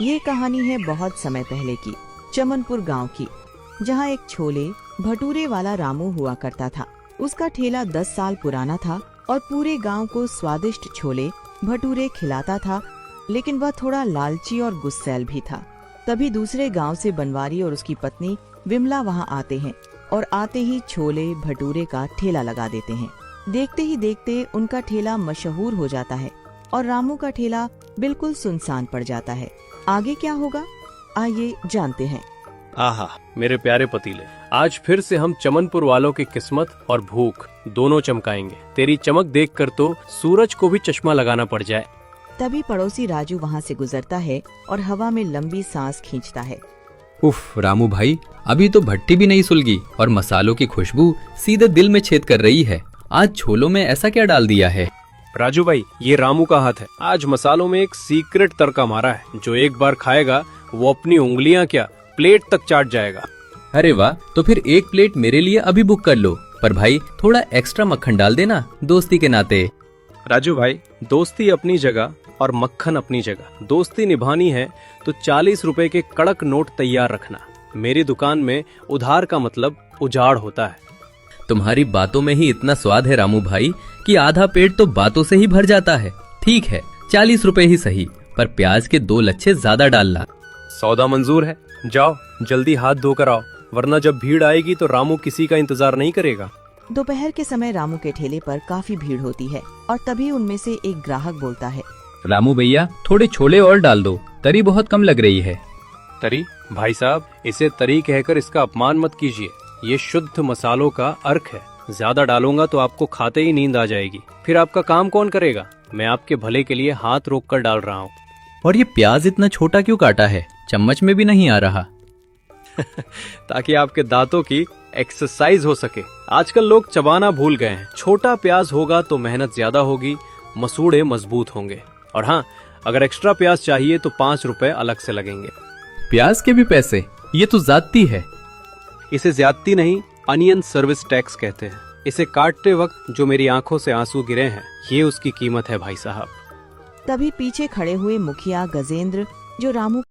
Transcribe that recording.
ये कहानी है बहुत समय पहले की, चमनपुर गांव की, जहां एक छोले भटूरे वाला रामू हुआ करता था। उसका ठेला 10 साल पुराना था और पूरे गांव को स्वादिष्ट छोले भटूरे खिलाता था, लेकिन वह थोड़ा लालची और गुस्सैल भी था। तभी दूसरे गांव से बनवारी और उसकी पत्नी विमला वहां आते हैं और आते ही छोले भटूरे का ठेला लगा देते हैं। देखते ही देखते उनका ठेला मशहूर हो जाता है और रामू का ठेला बिल्कुल सुनसान पड़ जाता है। आगे क्या होगा, आइए जानते हैं। आहा, मेरे प्यारे पतीले, आज फिर से हम चमनपुर वालों की किस्मत और भूख दोनों चमकाएंगे। तेरी चमक देखकर तो सूरज को भी चश्मा लगाना पड़ जाए। तभी पड़ोसी राजू वहाँ से गुजरता है और हवा में लंबी सांस खींचता है। उफ रामू भाई, अभी तो भट्टी भी नहीं सुलगी और मसालों की खुशबू सीधे दिल में छेद कर रही है। आज छोलों में ऐसा क्या डाल दिया है? राजू भाई, ये रामू का हाथ है। आज मसालों में एक सीक्रेट तड़का मारा है, जो एक बार खाएगा वो अपनी उंगलियां क्या प्लेट तक चाट जाएगा। अरे वाह, तो फिर एक प्लेट मेरे लिए अभी बुक कर लो, पर भाई थोड़ा एक्स्ट्रा मक्खन डाल देना, दोस्ती के नाते। राजू भाई, दोस्ती अपनी जगह और मक्खन अपनी जगह। दोस्ती निभानी है तो 40 रुपए के कड़क नोट तैयार रखना। मेरी दुकान में उधार का मतलब उजाड़ होता है। तुम्हारी बातों में ही इतना स्वाद है रामू भाई कि आधा पेट तो बातों से ही भर जाता है। ठीक है, 40 रुपए ही सही, पर प्याज के 2 लच्छे ज्यादा डालना। सौदा मंजूर है। जाओ जल्दी हाथ धोकर आओ, वरना जब भीड़ आएगी तो रामू किसी का इंतजार नहीं करेगा। दोपहर के समय रामू के ठेले पर काफी भीड़ होती है और तभी उनमें से एक ग्राहक बोलता है, रामू भैया थोड़े छोले और डाल दो, तरी बहुत कम लग रही है। तरी? भाई साहब, इसे तरी कहकर इसका अपमान मत कीजिए। ये शुद्ध मसालों का अर्क है। ज्यादा डालूंगा तो आपको खाते ही नींद आ जाएगी, फिर आपका काम कौन करेगा? मैं आपके भले के लिए हाथ रोक कर डाल रहा हूँ। और ये प्याज इतना छोटा क्यों काटा है? चम्मच में भी नहीं आ रहा। ताकि आपके दांतों की एक्सरसाइज हो सके। आजकल लोग चबाना भूल गए हैं। छोटा प्याज होगा तो मेहनत ज्यादा होगी, मसूड़े मजबूत होंगे। और हाँ, अगर एक्स्ट्रा प्याज चाहिए तो 5 रुपए अलग से लगेंगे। प्याज के भी पैसे? ये तो ज्यादती है। इसे ज्यादती नहीं, अनियन सर्विस टैक्स कहते हैं। इसे काटते वक्त जो मेरी आंखों से आंसू गिरे हैं, ये उसकी कीमत है भाई साहब। तभी पीछे खड़े हुए मुखिया गजेंद्र, जो रामू